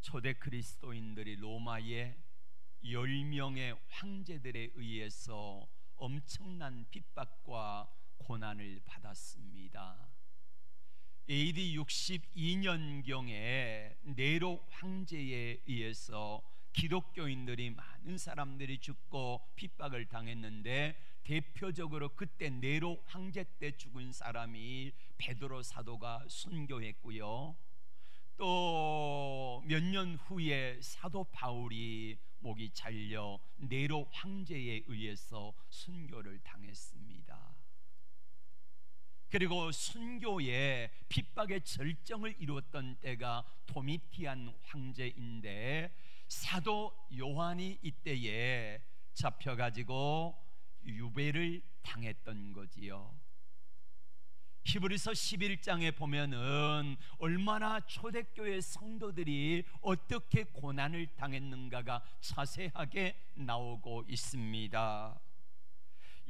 초대 그리스도인들이 로마의 10명의 황제들에 의해서 엄청난 핍박과 고난을 받았습니다. AD 62년경에 네로 황제에 의해서 기독교인들이 많은 사람들이 죽고 핍박을 당했는데, 대표적으로 그때 네로 황제 때 죽은 사람이 베드로 사도가 순교했고요, 또 몇 년 후에 사도 바울이 목이 잘려 네로 황제에 의해서 순교를 당했습니다. 그리고 순교의 핍박의 절정을 이루었던 때가 도미티안 황제인데, 사도 요한이 이때에 잡혀가지고 유배를 당했던 거지요. 히브리서 11장에 보면은 얼마나 초대교회 성도들이 어떻게 고난을 당했는가가 자세하게 나오고 있습니다.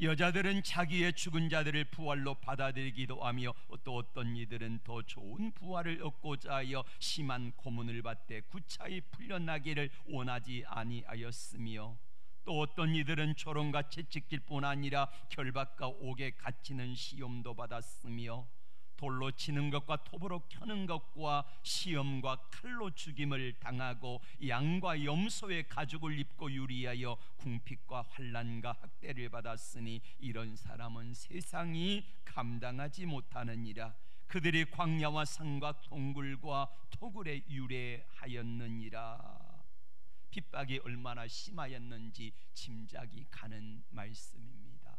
여자들은 자기의 죽은 자들을 부활로 받아들이기도 하며, 또 어떤 이들은 더 좋은 부활을 얻고자 하여 심한 고문을 받되 구차히 풀려나기를 원하지 아니하였으며, 또 어떤 이들은 조롱같이 찍힐 뿐 아니라 결박과 옥에 갇히는 시험도 받았으며, 돌로 치는 것과 톱으로 켜는 것과 시험과 칼로 죽임을 당하고 양과 염소의 가죽을 입고 유리하여 궁핍과 환난과 학대를 받았으니, 이런 사람은 세상이 감당하지 못하느니라. 그들이 광야와 산과 동굴과 토굴에 유래하였느니라. 핍박이 얼마나 심하였는지 짐작이 가는 말씀입니다.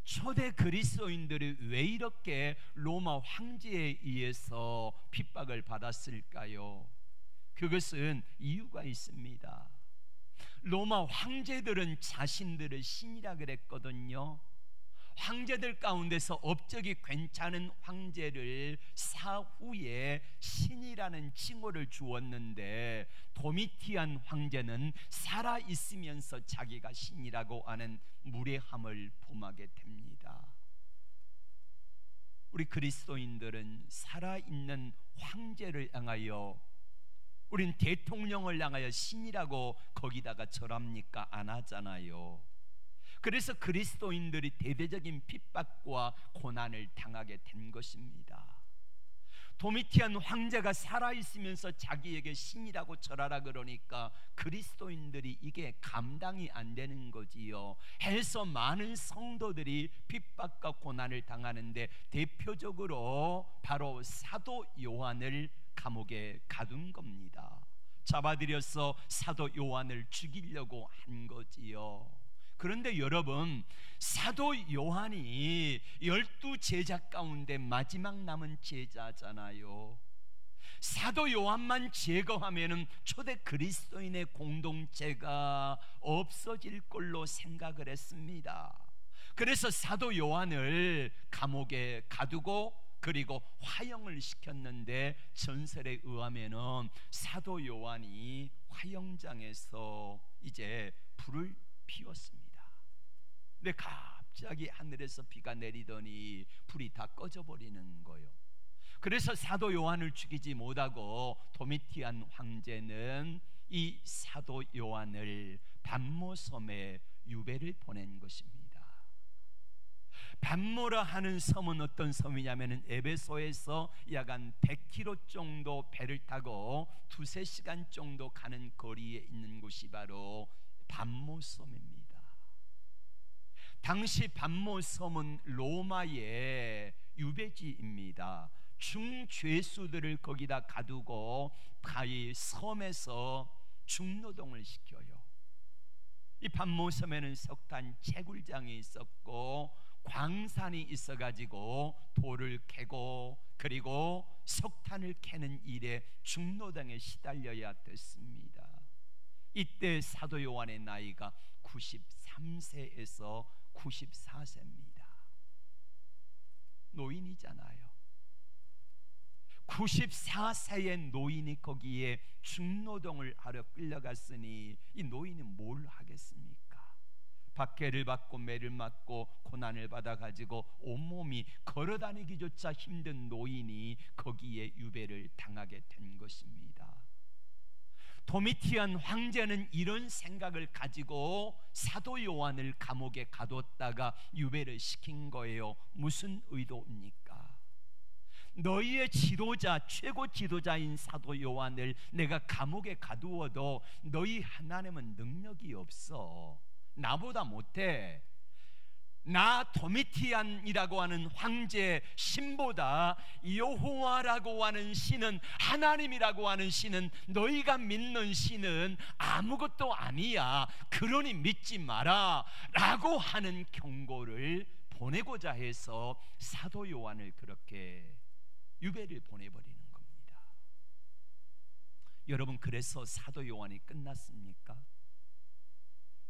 초대 그리스도인들이 왜 이렇게 로마 황제에 의해서 핍박을 받았을까요? 그것은 이유가 있습니다. 로마 황제들은 자신들을 신이라 그랬거든요. 황제들 가운데서 업적이 괜찮은 황제를 사후에 신이라는 칭호를 주었는데, 도미티안 황제는 살아있으면서 자기가 신이라고 하는 무례함을 범하게 됩니다. 우리 그리스도인들은 살아있는 황제를 향하여, 우린 대통령을 향하여 신이라고 거기다가 절합니까? 안 하잖아요. 그래서 그리스도인들이 대대적인 핍박과 고난을 당하게 된 것입니다. 도미티안 황제가 살아있으면서 자기에게 신이라고 절하라 그러니까 그리스도인들이 이게 감당이 안 되는 거지요. 해서 많은 성도들이 핍박과 고난을 당하는데, 대표적으로 바로 사도 요한을 감옥에 가둔 겁니다. 잡아들여서 사도 요한을 죽이려고 한 거지요. 그런데 여러분, 사도 요한이 12 제자 가운데 마지막 남은 제자잖아요. 사도 요한만 제거하면은 초대 그리스도인의 공동체가 없어질 걸로 생각을 했습니다. 그래서 사도 요한을 감옥에 가두고 그리고 화형을 시켰는데, 전설에 의하면은 사도 요한이 화형장에서 이제 불을 피웠습니다. 근데 갑자기 하늘에서 비가 내리더니 불이 다 꺼져버리는 거예요. 그래서 사도 요한을 죽이지 못하고 도미티안 황제는 이 사도 요한을 반모섬에 유배를 보낸 것입니다. 반모라 하는 섬은 어떤 섬이냐면, 에베소에서 약 한 100km 정도 배를 타고 2-3시간 정도 가는 거리에 있는 곳이 바로 반모섬입니다. 당시 반모섬은 로마의 유배지입니다. 중죄수들을 거기다 가두고 이 섬에서 중노동을 시켜요. 이 반모섬에는 석탄 채굴장이 있었고 광산이 있어가지고 돌을 캐고 그리고 석탄을 캐는 일에 중노동에 시달려야 됐습니다. 이때 사도 요한의 나이가 93세에서 94세입니다. 노인이잖아요. 94세의 노인이 거기에 중노동을 하러 끌려갔으니 이 노인이 뭘 하겠습니까? 박해를 받고 매를 맞고 고난을 받아가지고 온몸이 걸어다니기조차 힘든 노인이 거기에 유배를 당하게 된 것입니다. 도미티안 황제는 이런 생각을 가지고 사도 요한을 감옥에 가뒀다가 유배를 시킨 거예요. 무슨 의도입니까? 너희의 지도자, 최고 지도자인 사도 요한을 내가 감옥에 가두어도 너희 하나님은 능력이 없어. 나보다 못해. 나 도미티안이라고 하는 황제의 신보다 여호와라고 하는 신은, 하나님이라고 하는 신은, 너희가 믿는 신은 아무것도 아니야. 그러니 믿지 마라 라고 하는 경고를 보내고자 해서 사도 요한을 그렇게 유배를 보내버리는 겁니다. 여러분, 그래서 사도 요한이 끝났습니까?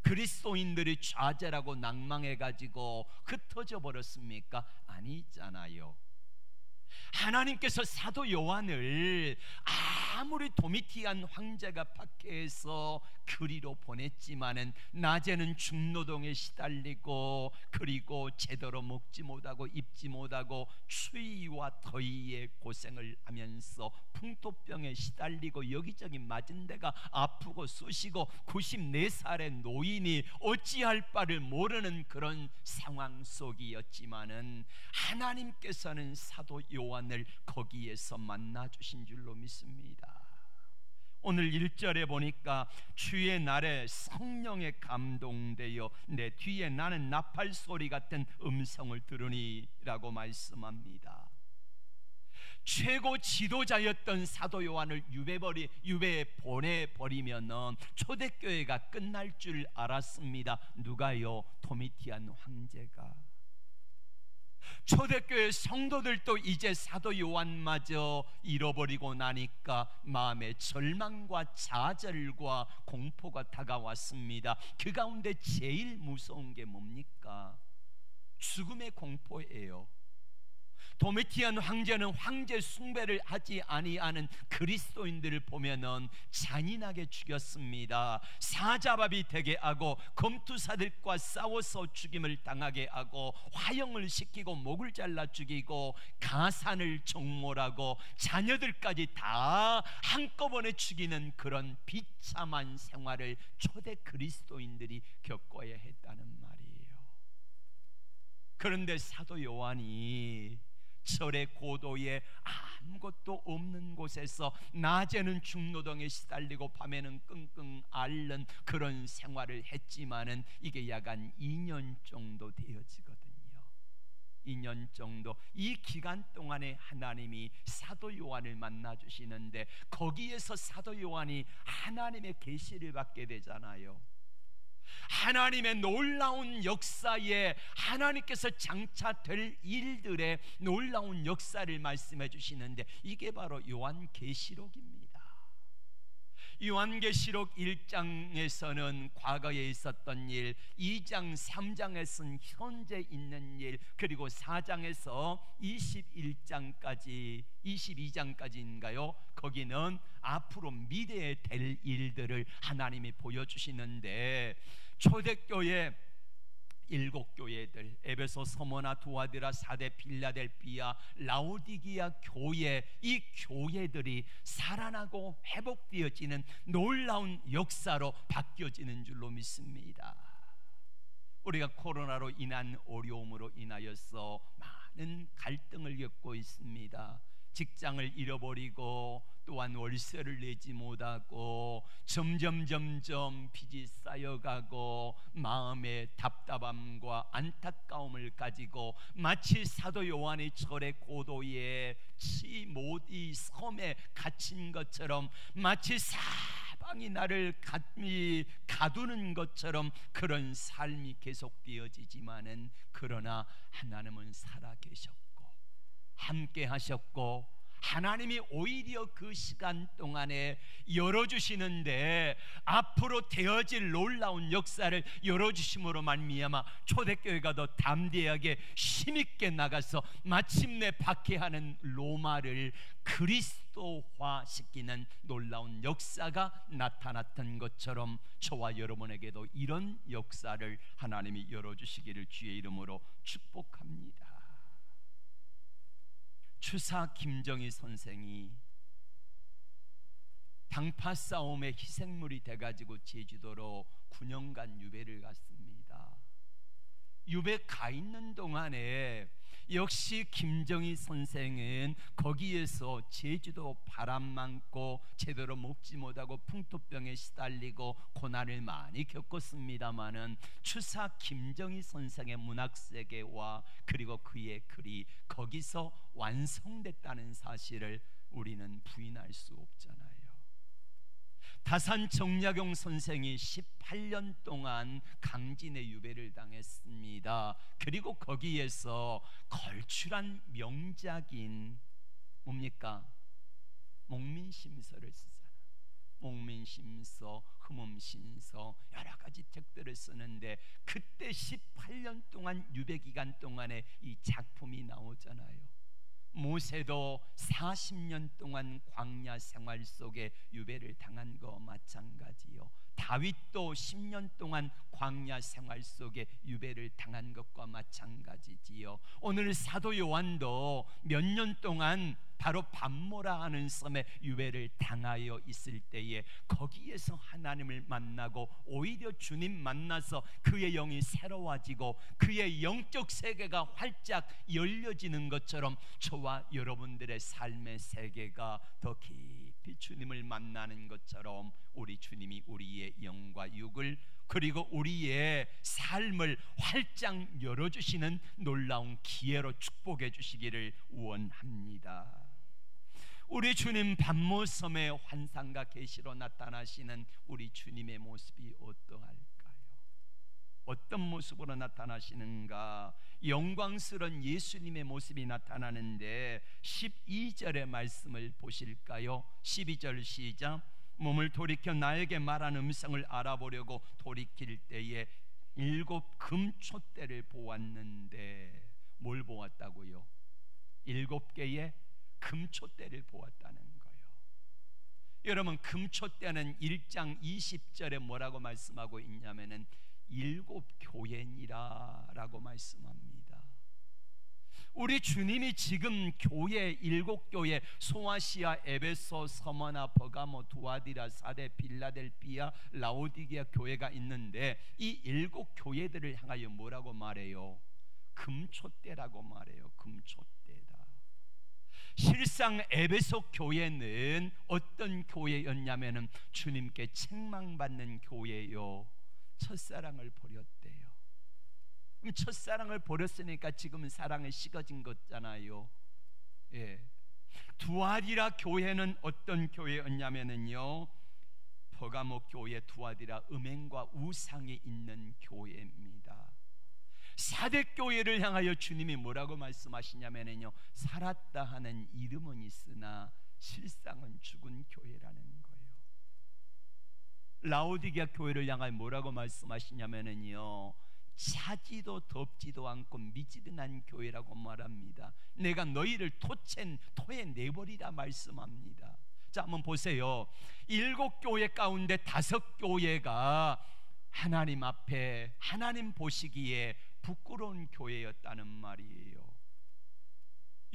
그리스도인들이 좌절하고 낭망해가지고 흩어져 버렸습니까? 아니잖아요. 하나님께서 사도 요한을 아무리 도미티안 황제가 박해해서 그리로 보냈지만은 낮에는 중노동에 시달리고, 그리고 제대로 먹지 못하고 입지 못하고 추위와 더위에 고생을 하면서 풍토병에 시달리고 여기저기 맞은 데가 아프고 쑤시고 94살의 노인이 어찌할 바를 모르는 그런 상황 속이었지만은 하나님께서는 사도 요한을 거기에서 만나 주신 줄로 믿습니다. 오늘 1절에 보니까 주의 날에 성령에 감동되어 내 뒤에 나는 나팔 소리 같은 음성을 들으니 라고 말씀합니다. 최고 지도자였던 사도 요한을 유배에 보내버리면 초대교회가 끝날 줄 알았습니다. 누가요? 도미티안 황제가. 초대교회 성도들도 이제 사도 요한마저 잃어버리고 나니까 마음에 절망과 좌절과 공포가 다가왔습니다. 그 가운데 제일 무서운 게 뭡니까? 죽음의 공포예요. 도미티안 황제는 황제 숭배를 하지 아니하는 그리스도인들을 보면은 잔인하게 죽였습니다. 사자밥이 되게 하고 검투사들과 싸워서 죽임을 당하게 하고 화형을 시키고 목을 잘라 죽이고 가산을 정몰하고 자녀들까지 다 한꺼번에 죽이는 그런 비참한 생활을 초대 그리스도인들이 겪어야 했다는 말이에요. 그런데 사도 요한이 절의 고도에 아무것도 없는 곳에서 낮에는 중노동에 시달리고 밤에는 끙끙 앓는 그런 생활을 했지만은 이게 약 한 2년 정도 되어지거든요. 2년 정도. 이 기간 동안에 하나님이 사도 요한을 만나 주시는데 거기에서 사도 요한이 하나님의 계시를 받게 되잖아요. 하나님의 놀라운 역사에, 하나님께서 장차될 일들의 놀라운 역사를 말씀해 주시는데 이게 바로 요한계시록입니다. 요한계시록 1장에서는 과거에 있었던 일, 2장 3장에서는 현재 있는 일, 그리고 4장에서 22장까지인가요? 거기는 앞으로 미래에 될 일들을 하나님이 보여주시는데 초대교회 7교회들, 에베소, 서머나, 두아디라, 사대, 필라델피아, 라오디기아 교회, 이 교회들이 살아나고 회복되어지는 놀라운 역사로 바뀌어지는 줄로 믿습니다. 우리가 코로나로 인한 어려움으로 인하여서 많은 갈등을 겪고 있습니다. 직장을 잃어버리고 또한 월세를 내지 못하고 점점 빚이 쌓여가고 마음의 답답함과 안타까움을 가지고 마치 사도 요한의 절의 고도에 치모디 섬에 갇힌 것처럼, 마치 사방이 나를 가두는 것처럼 그런 삶이 계속되어지지만은 그러나 하나님은 살아계셨고 함께 하셨고 하나님이 오히려 그 시간 동안에 열어주시는데 앞으로 되어질 놀라운 역사를 열어주심으로 말미암아 초대교회가 더 담대하게 힘있게 나가서 마침내 박해하는 로마를 그리스도화시키는 놀라운 역사가 나타났던 것처럼 저와 여러분에게도 이런 역사를 하나님이 열어주시기를 주의 이름으로 축복합니다. 추사 김정희 선생이 당파 싸움의 희생물이 돼가지고 제주도로 9년간 유배를 갔습니다. 유배 가 있는 동안에 역시 김정희 선생은 거기에서 제주도 바람 많고 제대로 먹지 못하고 풍토병에 시달리고 고난을 많이 겪었습니다마는 추사 김정희 선생의 문학세계와 그리고 그의 글이 거기서 완성됐다는 사실을 우리는 부인할 수 없잖아요. 다산 정약용 선생이 18년 동안 강진의 유배를 당했습니다. 그리고 거기에서 걸출한 명작인 뭡니까? 목민심서를 쓰잖아. 목민심서, 흠음신서 여러 가지 책들을 쓰는데 그때 18년 동안 유배 기간 동안에 이 작품이 나오잖아요. 모세도 40년 동안 광야 생활 속에 유배를 당한 거 마찬가지요. 다윗도 10년 동안 광야 생활 속에 유배를 당한 것과 마찬가지지요. 오늘 사도 요한도 몇 년 동안 바로 밤모라 하는 섬에 유배를 당하여 있을 때에 거기에서 하나님을 만나고 오히려 주님 만나서 그의 영이 새로워지고 그의 영적 세계가 활짝 열려지는 것처럼 저와 여러분들의 삶의 세계가 더 깊이 주님을 만나는 것처럼 우리 주님이 우리의 영과 육을 그리고 우리의 삶을 활짝 열어주시는 놀라운 기회로 축복해 주시기를 원합니다. 우리 주님 밤모섬의 환상과 계시로 나타나시는 우리 주님의 모습이 어떠할까요? 어떤 모습으로 나타나시는가? 영광스러운 예수님의 모습이 나타나는데 12절의 말씀을 보실까요? 12절 시작. 몸을 돌이켜 나에게 말한 음성을 알아보려고 돌이킬 때에 7 금촛대를 보았는데 뭘 보았다고요? 7개의 금촛대를 보았다는 거예요. 여러분, 금촛대는 1장 20절에 뭐라고 말씀하고 있냐면은 7 교회니라 라고 말씀합니다. 우리 주님이 지금 교회 7교회 소아시아, 에베소, 서머나, 버가모, 두아디라, 사데, 빌라델피아, 라오디게아 교회가 있는데 이 7 교회들을 향하여 뭐라고 말해요? 금촛대라고 말해요. 금촛대다. 실상 에베소 교회는 어떤 교회였냐면은 주님께 책망받는 교회요. 첫사랑을 버렸대요. 그럼 첫사랑을 버렸으니까 지금은 사랑이 식어진 거잖아요. 예. 두아디라 교회는 어떤 교회였냐면은요, 버가모 교회 두아디라 음행과 우상이 있는 교회입니다. 사대교회를 향하여 주님이 뭐라고 말씀하시냐면요, 살았다 하는 이름은 있으나 실상은 죽은 교회라는 거예요. 라오디게아 교회를 향하여 뭐라고 말씀하시냐면요, 차지도 덥지도 않고 미지근한 교회라고 말합니다. 내가 너희를 토에 내버리라 말씀합니다. 자, 한번 보세요. 7 교회 가운데 5 교회가 하나님 앞에 하나님 보시기에 부끄러운 교회였다는 말이에요.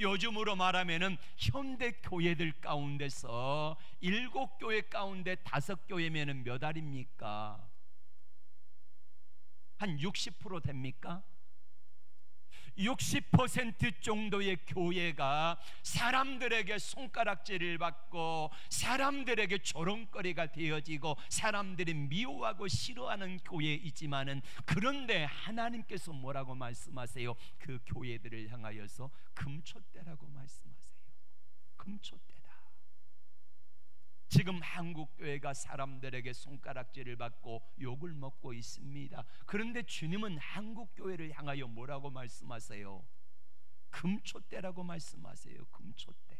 요즘으로 말하면은 현대 교회들 가운데서 7 교회 가운데 5 교회면은 몇 알입니까? 한 60% 됩니까? 60% 정도의 교회가 사람들에게 손가락질을 받고 사람들에게 조롱거리가 되어지고 사람들이 미워하고 싫어하는 교회이지만은, 그런데 하나님께서 뭐라고 말씀하세요? 그 교회들을 향하여서 금촛대라고 말씀하세요. 금촛대다. 지금 한국교회가 사람들에게 손가락질을 받고 욕을 먹고 있습니다. 그런데 주님은 한국교회를 향하여 뭐라고 말씀하세요? 금촛대라고 말씀하세요. 금촛대.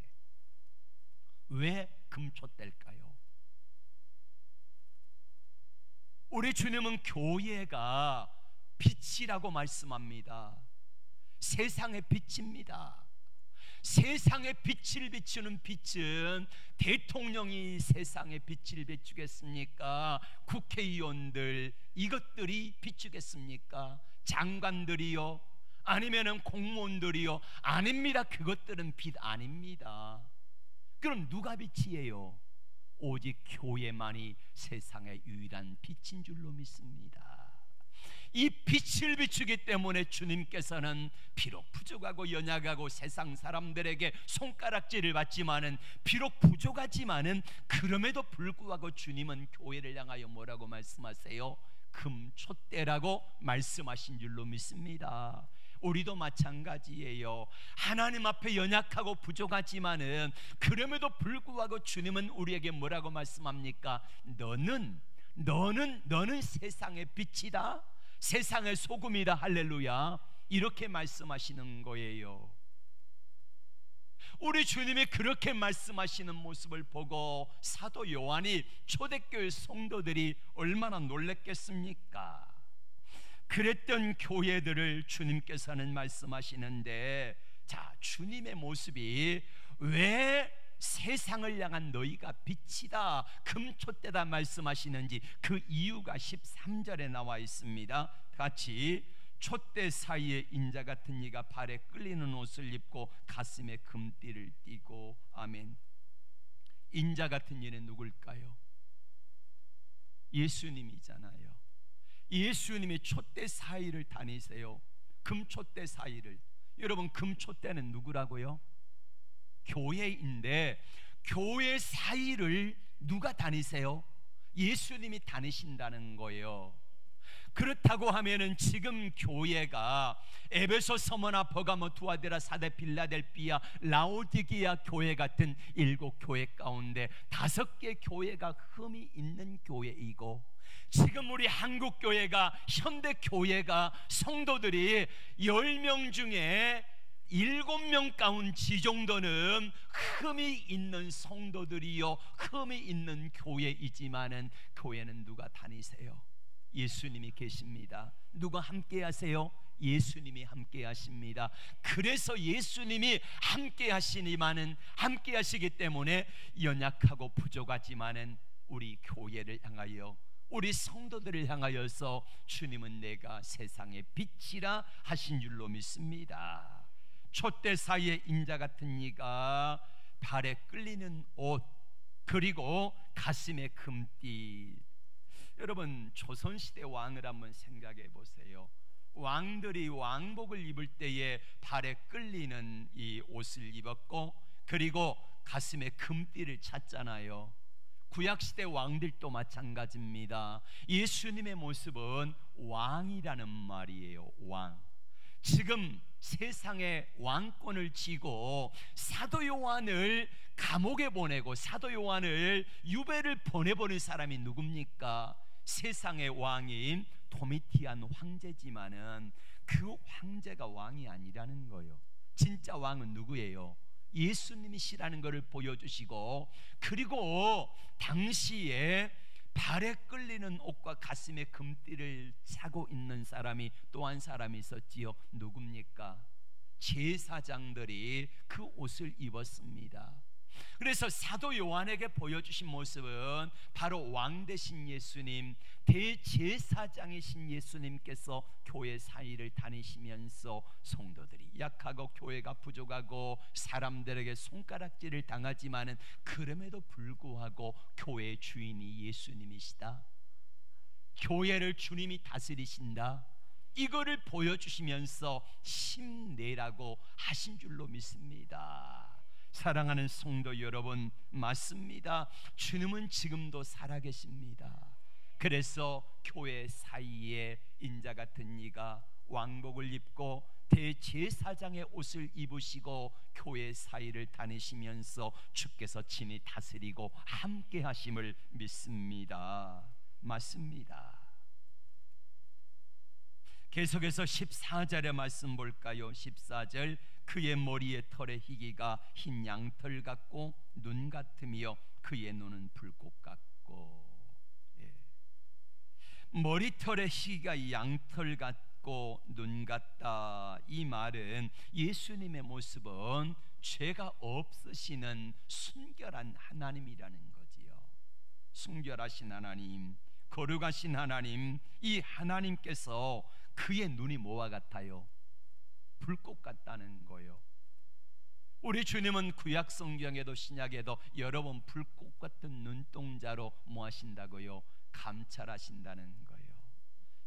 왜 금촛대일까요? 우리 주님은 교회가 빛이라고 말씀합니다. 세상의 빛입니다. 세상에 빛을 비추는 빛은 대통령이 세상에 빛을 비추겠습니까? 국회의원들 이것들이 비추겠습니까? 장관들이요? 아니면은 공무원들이요? 아닙니다. 그것들은 빛 아닙니다. 그럼 누가 빛이에요? 오직 교회만이 세상의 유일한 빛인 줄로 믿습니다. 이 빛을 비추기 때문에 주님께서는 비록 부족하고 연약하고 세상 사람들에게 손가락질을 받지만은, 비록 부족하지만은 그럼에도 불구하고 주님은 교회를 향하여 뭐라고 말씀하세요? 금촛대라고 말씀하신 줄로 믿습니다. 우리도 마찬가지예요. 하나님 앞에 연약하고 부족하지만은 그럼에도 불구하고 주님은 우리에게 뭐라고 말씀합니까? 너는 세상의 빛이다, 세상의 소금이다. 할렐루야. 이렇게 말씀하시는 거예요. 우리 주님이 그렇게 말씀하시는 모습을 보고 사도 요한이 초대교회 성도들이 얼마나 놀랬겠습니까? 그랬던 교회들을 주님께서는 말씀하시는데, 자, 주님의 모습이 왜 세상을 향한 너희가 빛이다, 금촛대다 말씀하시는지 그 이유가 13절에 나와 있습니다. 같이, 촛대 사이에 인자 같은 이가 발에 끌리는 옷을 입고 가슴에 금띠를 띠고. 아멘. 인자 같은 이는 누굴까요? 예수님이잖아요. 예수님이 촛대 사이를 다니세요. 금촛대 사이를. 여러분, 금촛대는 누구라고요? 교회인데 교회 사이를 누가 다니세요? 예수님이 다니신다는 거예요. 그렇다고 하면은 지금 교회가 에베소, 서머나, 버가모, 두아데라, 사데, 빌라델비아, 라오디게아 교회 같은 7교회 가운데 5개 교회가 흠이 있는 교회이고, 지금 우리 한국교회가, 현대교회가 성도들이 10명 중에 7명 가운지 정도는 흠이 있는 성도들이요, 흠이 있는 교회이지만은 교회는 누가 다니세요? 예수님이 계십니다. 누가 함께 하세요? 예수님이 함께 하십니다. 그래서 예수님이 함께 하시니만은, 함께 하시기 때문에 연약하고 부족하지만은 우리 교회를 향하여, 우리 성도들을 향하여서 주님은 내가 세상의 빛이라 하신 줄로 믿습니다. 촛대 사이에 인자 같은 이가 발에 끌리는 옷, 그리고 가슴에 금띠. 여러분, 조선시대 왕을 한번 생각해 보세요. 왕들이 왕복을 입을 때에 발에 끌리는 이 옷을 입었고, 그리고 가슴에 금띠를 찼잖아요. 구약시대 왕들도 마찬가지입니다. 예수님의 모습은 왕이라는 말이에요. 왕. 지금 세상의 왕권을 쥐고 사도 요한을 감옥에 보내고 사도 요한을 유배를 보내버린 사람이 누굽니까? 세상의 왕인 도미티안 황제지만은 그 황제가 왕이 아니라는 거예요. 진짜 왕은 누구예요? 예수님이시라는 것을 보여주시고, 그리고 당시에 발에 끌리는 옷과 가슴에 금띠를 차고 있는 사람이 또 한 사람이 있었지요. 누굽니까? 제사장들이 그 옷을 입었습니다. 그래서 사도 요한에게 보여주신 모습은 바로 왕 되신 예수님, 대제사장이신 예수님께서 교회 사이를 다니시면서 성도들이 약하고 교회가 부족하고 사람들에게 손가락질을 당하지만은 그럼에도 불구하고 교회의 주인이 예수님이시다, 교회를 주님이 다스리신다, 이거를 보여주시면서 힘내라고 하신 줄로 믿습니다. 사랑하는 성도 여러분, 맞습니다. 주님은 지금도 살아계십니다. 그래서 교회 사이에 인자 같은 이가 왕복을 입고 대제사장의 옷을 입으시고 교회 사이를 다니시면서 주께서 친히 다스리고 함께 하심을 믿습니다. 맞습니다. 계속해서 14절의 말씀 볼까요? 14절, 그의 머리에 털의 희기가 흰 양털 같고 눈 같으며 그의 눈은 불꽃 같고. 머리털의 희기가 양털 같고 눈 같다, 이 말은 예수님의 모습은 죄가 없으시는 순결한 하나님이라는 거지요. 순결하신 하나님, 거룩하신 하나님, 이 하나님께서 그의 눈이 뭐와 같아요? 불꽃 같다는 거예요. 우리 주님은 구약 성경에도 신약에도 여러 번 불꽃 같은 눈동자로 뭐 하신다고요? 감찰하신다는 거예요.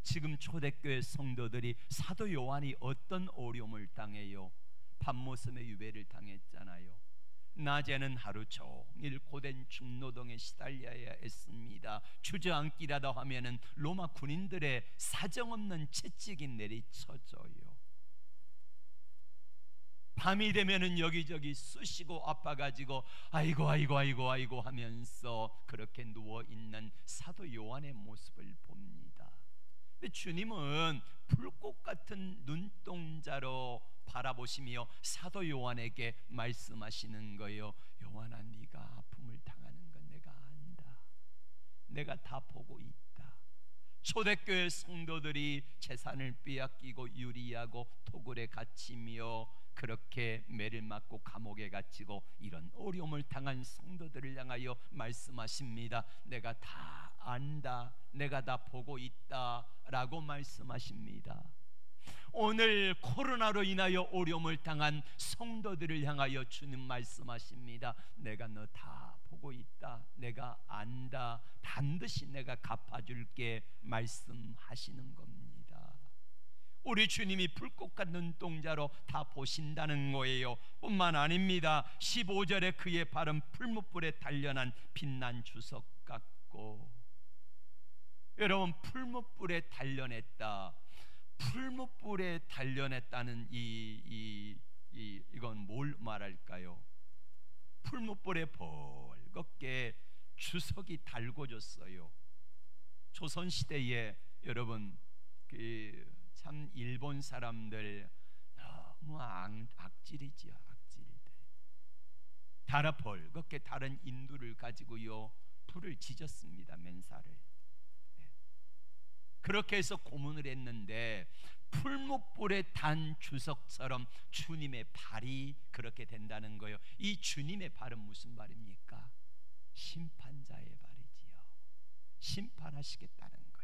지금 초대교회 성도들이 사도 요한이 어떤 어려움을 당해요? 밤모섬의 유배를 당했잖아요. 낮에는 하루 종일 고된 중노동에 시달려야 했습니다. 주저앉기라도 하면은 로마 군인들의 사정없는 채찍이 내리쳐져요. 밤이 되면은 여기저기 쑤시고 아파가지고 아이고 하면서 그렇게 누워있는 사도 요한의 모습을 봅니다. 근데 주님은 불꽃 같은 눈동자로 바라보시며 사도 요한에게 말씀하시는 거예요. 요한아, 네가 아픔을 당하는 건 내가 안다. 내가 다 보고 있다. 초대교회 성도들이 재산을 빼앗기고 유리하고 토굴에 갇히며 그렇게 매를 맞고 감옥에 갇히고 이런 어려움을 당한 성도들을 향하여 말씀하십니다. 내가 다 안다. 내가 다 보고 있다 라고 말씀하십니다. 오늘 코로나로 인하여 어려움을 당한 성도들을 향하여 주님 말씀하십니다. 내가 너 다 보고 있다. 내가 안다. 반드시 내가 갚아줄게 말씀하시는 겁니다. 우리 주님이 불꽃 같은 눈동자로 다 보신다는 거예요. 뿐만 아닙니다. 15절에 그의 발은 풀무불에 단련한 빛난 주석 같고, 여러분, 풀무불에 단련했다. 풀무불에 단련했다는 이건 뭘 말할까요? 풀무불에 벌겋게 주석이 달궈졌어요. 조선시대에 여러분 참 일본 사람들 너무 악질이지요. 악질들. 달아 벌겋게 다른 인두를 가지고요 불을 지졌습니다. 맨살을. 그렇게 해서 고문을 했는데 풀무불에 단 주석처럼 주님의 발이 그렇게 된다는 거예요. 이 주님의 발은 무슨 발입니까? 심판자의 발이지요. 심판하시겠다는 거예요.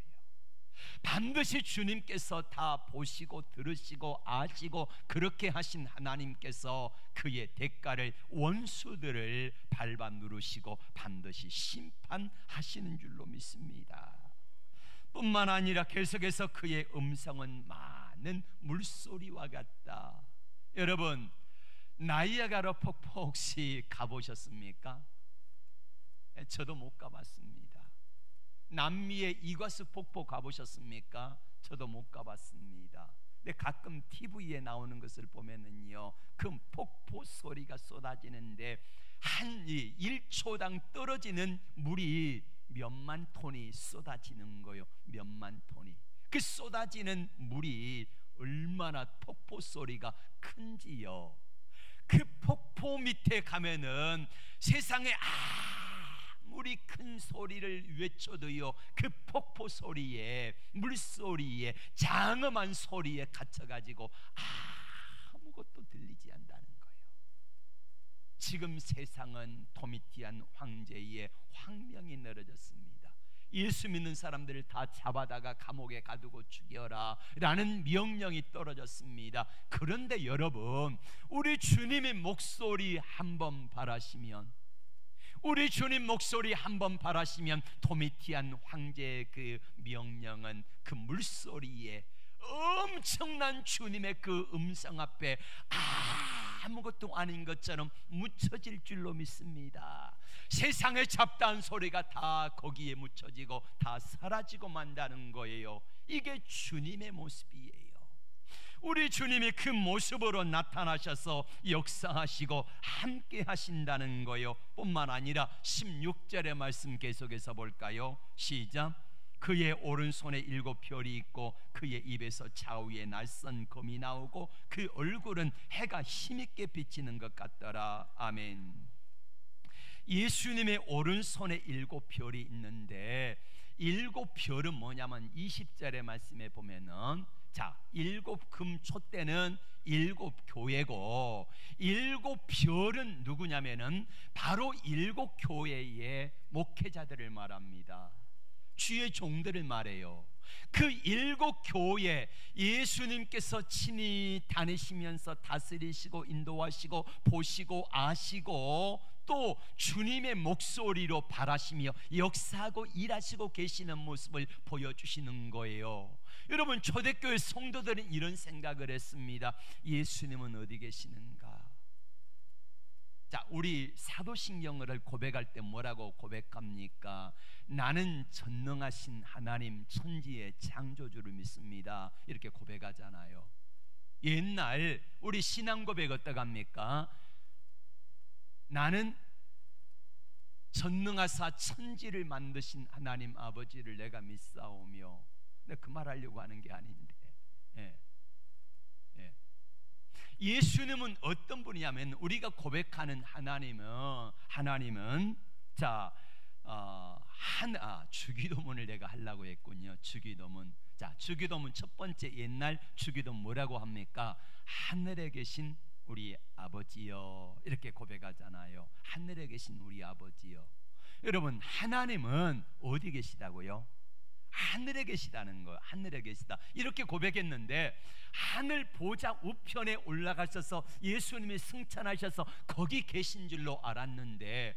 반드시 주님께서 다 보시고 들으시고 아시고 그렇게 하신 하나님께서 그의 대가를 원수들을 밟아 누르시고 반드시 심판하시는 줄로 믿습니다. 뿐만 아니라 계속해서 그의 음성은 많은 물소리와 같다. 여러분, 나이아가라 폭포 혹시 가보셨습니까? 저도 못 가봤습니다. 남미의 이과수 폭포 가보셨습니까? 저도 못 가봤습니다. 근데 가끔 TV에 나오는 것을 보면은요, 그 폭포 소리가 쏟아지는데 한 1초당 떨어지는 물이 몇만 톤이 쏟아지는 거요. 몇만 톤이. 그 쏟아지는 물이 얼마나 폭포 소리가 큰지요. 그 폭포 밑에 가면은 세상에 아무리 큰 소리를 외쳐도요 그 폭포 소리에, 물소리에, 장엄한 소리에 갇혀가지고 아무것도 들리지 않는다는 거예요. 지금 세상은 도미티안 황제의 황명이 내려졌습니다. 예수 믿는 사람들을 다 잡아다가 감옥에 가두고 죽여라 라는 명령이 떨어졌습니다. 그런데 여러분, 우리 주님의 목소리 한번 바라시면, 우리 주님 목소리 한번 바라시면 도미티안 황제의 그 명령은 그 물소리에, 엄청난 주님의 그 음성 앞에 아무것도 아닌 것처럼 묻혀질 줄로 믿습니다. 세상의 잡다한 소리가 다 거기에 묻혀지고 다 사라지고 만다는 거예요. 이게 주님의 모습이에요. 우리 주님이 그 모습으로 나타나셔서 역사하시고 함께 하신다는 거예요. 뿐만 아니라 16절의 말씀 계속해서 볼까요? 시작. 그의 오른손에 7별이 있고 그의 입에서 좌우에 날선 검이 나오고 그 얼굴은 해가 힘있게 비치는 것 같더라. 아멘. 예수님의 오른손에 7별이 있는데 7별은 뭐냐면 20절의 말씀에 보면은, 자, 7금 촛대는 7교회고 7별은 누구냐면은 바로 7교회의 목회자들을 말합니다. 주의 종들을 말해요. 그 7 교회 예수님께서 친히 다니시면서 다스리시고 인도하시고 보시고 아시고 또 주님의 목소리로 바라시며 역사하고 일하시고 계시는 모습을 보여주시는 거예요. 여러분, 초대교회 성도들은 이런 생각을 했습니다. 예수님은 어디 계시는가? 자, 우리 사도신경을 고백할 때 뭐라고 고백합니까? 나는 전능하신 하나님 천지의 창조주를 믿습니다. 이렇게 고백하잖아요. 옛날 우리 신앙 고백 어떻게 합니까? 나는 전능하사 천지를 만드신 하나님 아버지를 내가 믿사오며. 근데 그 말 하려고 하는 게 아닌데, 예수님은 어떤 분이냐면, 우리가 고백하는 하나님은 자, 주기도문을 내가 하려고 했군요. 주기도문. 자, 주기도문 첫 번째 옛날 주기도문 뭐라고 합니까? 하늘에 계신 우리 아버지여, 이렇게 고백하잖아요. 하늘에 계신 우리 아버지여. 여러분, 하나님은 어디 계시다고요? 하늘에 계시다는 거예요. 하늘에 계시다, 이렇게 고백했는데, 하늘 보좌 우편에 올라가셔서 예수님이 승천하셔서 거기 계신 줄로 알았는데,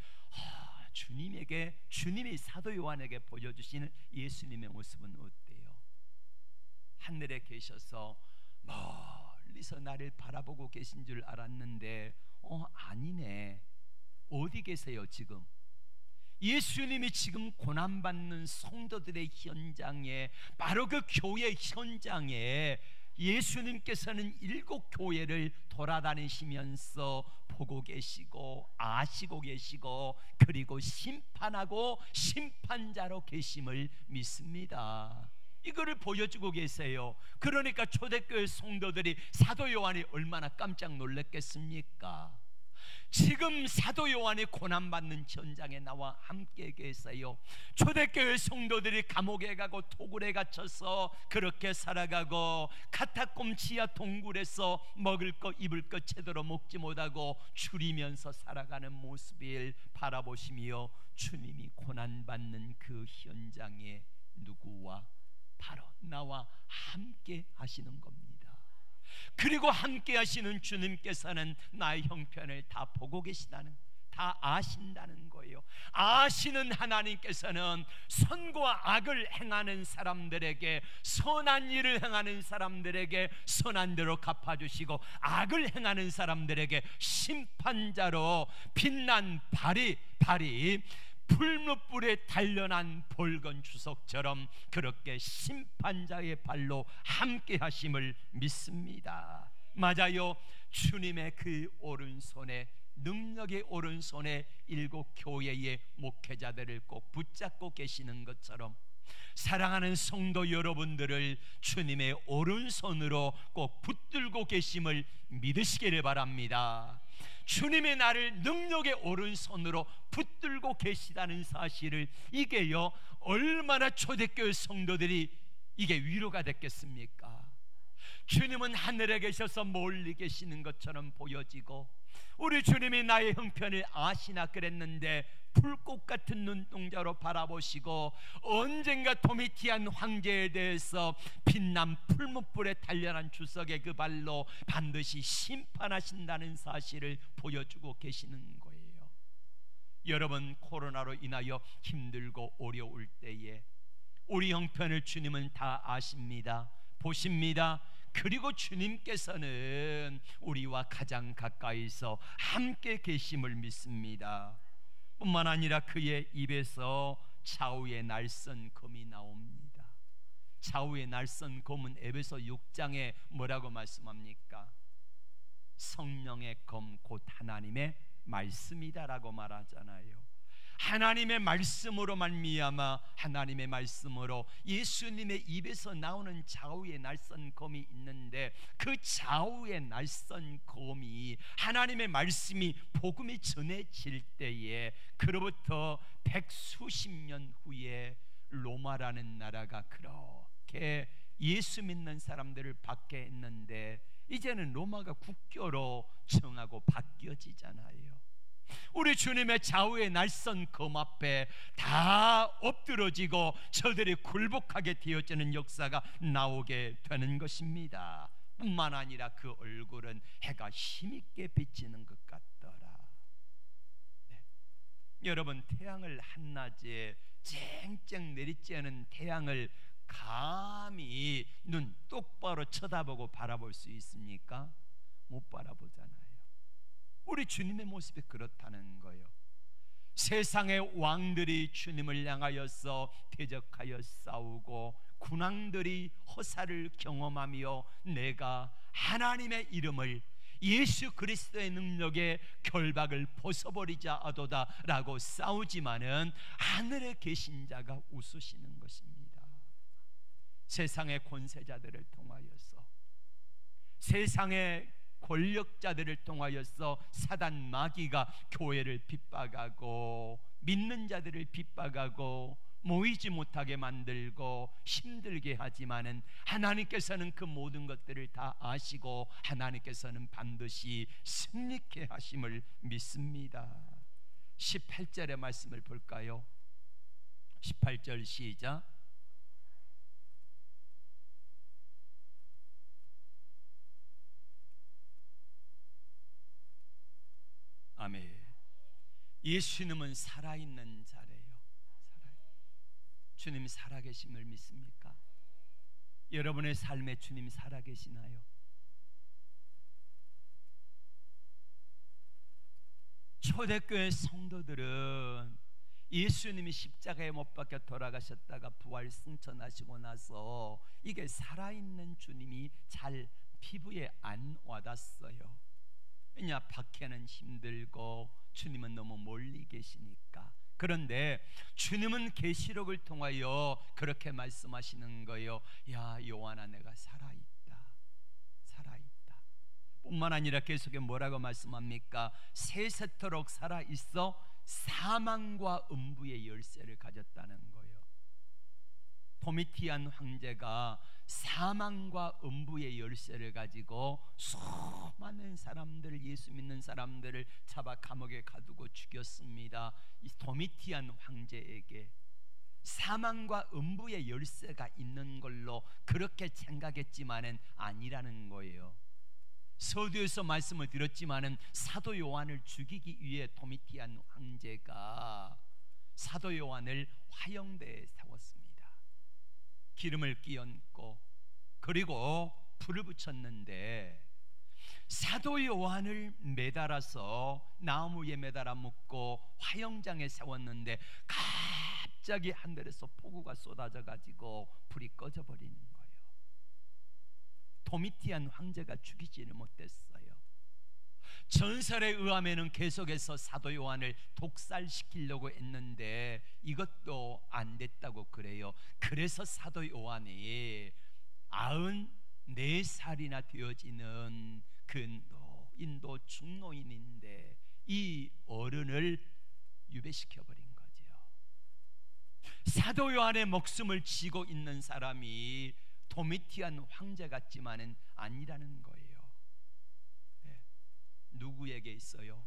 주님이 사도 요한에게 보여주시는 예수님의 모습은 어때요? 하늘에 계셔서 멀리서 나를 바라보고 계신 줄 알았는데, 아니네. 어디 계세요 지금? 예수님이 지금 고난받는 성도들의 현장에, 바로 그 교회 현장에 예수님께서는 7 교회를 돌아다니시면서 보고 계시고 아시고 계시고, 그리고 심판하고 심판자로 계심을 믿습니다. 이거를 보여주고 계세요. 그러니까 초대교회 성도들이 사도 요한이 얼마나 깜짝 놀랐겠습니까? 지금 사도 요한이 고난받는 현장에 나와 함께 계세요. 초대교회 성도들이 감옥에 가고 토굴에 갇혀서 그렇게 살아가고, 카타콤 지하 동굴에서 먹을 것 입을 것 제대로 먹지 못하고 줄이면서 살아가는 모습을 바라보시며, 주님이 고난받는 그 현장에 누구와? 바로 나와 함께 하시는 겁니다. 그리고 함께 하시는 주님께서는 나의 형편을 다 보고 계시다는, 다 아신다는 거예요. 아시는 하나님께서는 선과 악을 행하는 사람들에게, 선한 일을 행하는 사람들에게 선한 대로 갚아주시고, 악을 행하는 사람들에게 심판자로 빛난 발이 풀무불에 단련한 볼건 주석처럼 그렇게 심판자의 발로 함께 하심을 믿습니다. 맞아요. 주님의 그 오른손에, 능력의 오른손에 7 교회의 목회자들을 꼭 붙잡고 계시는 것처럼, 사랑하는 성도 여러분들을 주님의 오른손으로 꼭 붙들고 계심을 믿으시기를 바랍니다. 주님의 나를 능력의 오른손으로 붙들고 계시다는 사실을, 이게요 얼마나 초대교회 성도들이 이게 위로가 됐겠습니까? 주님은 하늘에 계셔서 멀리 계시는 것처럼 보여지고, 우리 주님이 나의 형편을 아시나 그랬는데 불꽃 같은 눈동자로 바라보시고, 언젠가 도미티안 황제에 대해서 빛난 풀무불에 단련한 주석의 그 발로 반드시 심판하신다는 사실을 보여주고 계시는 거예요. 여러분, 코로나로 인하여 힘들고 어려울 때에 우리 형편을 주님은 다 아십니다. 보십니다. 그리고 주님께서는 우리와 가장 가까이서 함께 계심을 믿습니다. 뿐만 아니라 그의 입에서 좌우의 날선 검이 나옵니다. 좌우의 날선 검은 에베소 6장에 뭐라고 말씀합니까? 성령의 검 곧 하나님의 말씀이다라고 말하잖아요. 하나님의 말씀으로 말미암아, 하나님의 말씀으로 예수님의 입에서 나오는 좌우의 날선 검이 있는데, 그 좌우의 날선 검이, 하나님의 말씀이 복음이 전해질 때에, 그로부터 100수십 년 후에 로마라는 나라가 그렇게 예수 믿는 사람들을 받게 했는데, 이제는 로마가 국교로 정하고 바뀌어지잖아요. 우리 주님의 좌우의 날선 검 앞에 다 엎드러지고 저들이 굴복하게 되어지는 역사가 나오게 되는 것입니다. 뿐만 아니라 그 얼굴은 해가 힘있게 비치는 것 같더라. 네. 여러분, 태양을 한낮에 쨍쨍 내리쬐는 태양을 감히 눈 똑바로 쳐다보고 바라볼 수 있습니까? 못 바라보잖아요. 우리 주님의 모습이 그렇다는 거예요. 세상의 왕들이 주님을 향하여서 대적하여 싸우고 군왕들이 허사를 경험하며 내가 하나님의 이름을, 예수 그리스도의 능력에 결박을 벗어버리자 하도다 라고 싸우지만은 하늘에 계신 자가 웃으시는 것입니다. 세상의 권세자들을 통하여서, 세상의 권력자들을 통하여서 사단 마귀가 교회를 핍박하고 믿는 자들을 핍박하고 모이지 못하게 만들고 힘들게 하지만은 하나님께서는 그 모든 것들을 다 아시고 하나님께서는 반드시 승리케 하심을 믿습니다. 18절의 말씀을 볼까요? 18절 시작. 아멘. 예수님은 살아있는 자래요. 주님 살아계심을 믿습니까? 여러분의 삶에 주님 살아계시나요? 초대교회 성도들은 예수님이 십자가에 못 박혀 돌아가셨다가 부활 승천하시고 나서 이게 살아있는 주님이 잘 피부에 안 와닿았어요. 왜냐, 박해는 힘들고 주님은 너무 멀리 계시니까. 그런데 주님은 계시록을 통하여 그렇게 말씀하시는 거예요. 야, 요한아, 내가 살아있다, 살아있다. 뿐만 아니라 계속에 뭐라고 말씀합니까? 세세토록 살아있어 사망과 음부의 열쇠를 가졌다는 거예요. 도미티안 황제가 사망과 음부의 열쇠를 가지고 수많은 사람들, 예수 믿는 사람들을 잡아 감옥에 가두고 죽였습니다. 이 도미티안 황제에게 사망과 음부의 열쇠가 있는 걸로 그렇게 생각했지만은 아니라는 거예요. 서두에서 말씀을 드렸지만은 사도 요한을 죽이기 위해 도미티안 황제가 사도 요한을 화형대에 세웠습니다. 기름을 끼얹고 그리고 불을 붙였는데 사도 요한을 매달아서 나무에 매달아 묶고 화형장에 세웠는데 갑자기 하늘에서 폭우가 쏟아져 가지고 불이 꺼져 버리는 거예요. 도미티안 황제가 죽이지를 못했어요. 전설에 의하면은 계속해서 사도 요한을 독살시키려고 했는데 이것도 안 됐다고 그래요. 그래서 사도 요한이 94살이나 되어지는 그 인도 중노인인데 이 어른을 유배시켜버린 거죠. 사도 요한의 목숨을 쥐고 있는 사람이 도미티안 황제 같지만은 아니라는 거예요. 누구에게 있어요?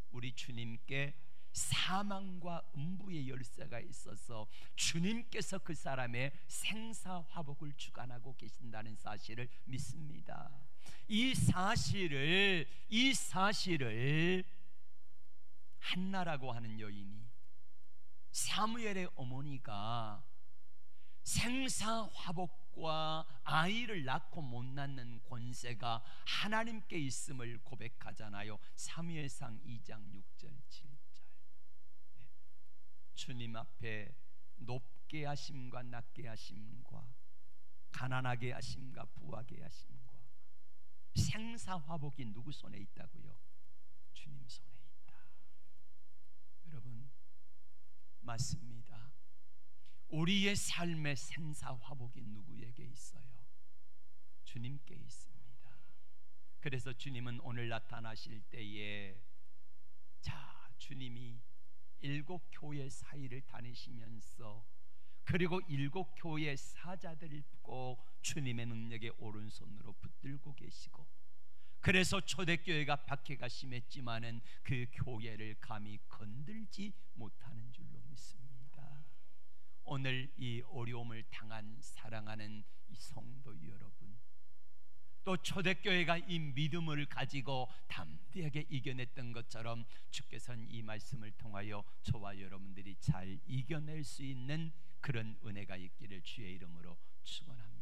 우리 주님께 사망과 음부의 열쇠가 있어서 주님께서 그 사람의 생사화복을 주관하고 계신다는 사실을 믿습니다. 이 사실을 한나라고 하는 여인이, 사무엘의 어머니가 생사화복과 아이를 낳고 못 낳는 권세가 하나님께 있음을 고백하잖아요. 사무엘상 2장 6절 7절. 주님 앞에 높게 하심과 낮게 하심과 가난하게 하심과 부하게 하심과 생사화복이 누구 손에 있다고요? 주님 손에 있다. 여러분, 맞습니다. 우리의 삶의 생사화복이 누구에게 있어요? 주님께 있습니다. 그래서 주님은 오늘 나타나실 때에 주님이 7교회 사이를 다니시면서 그리고 7교회 사자들을 보고 주님의 능력의 오른손으로 붙들고 계시고 그래서 초대교회가 박해가 심했지만은 그 교회를 감히 건들지 못하는 줄로 믿습니다. 오늘 이 어려움을 당한 사랑하는 이 성도 여러분, 또 초대교회가 이 믿음을 가지고 담대하게 이겨냈던 것처럼 주께서는 이 말씀을 통하여 저와 여러분들이 잘 이겨낼 수 있는 그런 은혜가 있기를 주의 이름으로 축원합니다.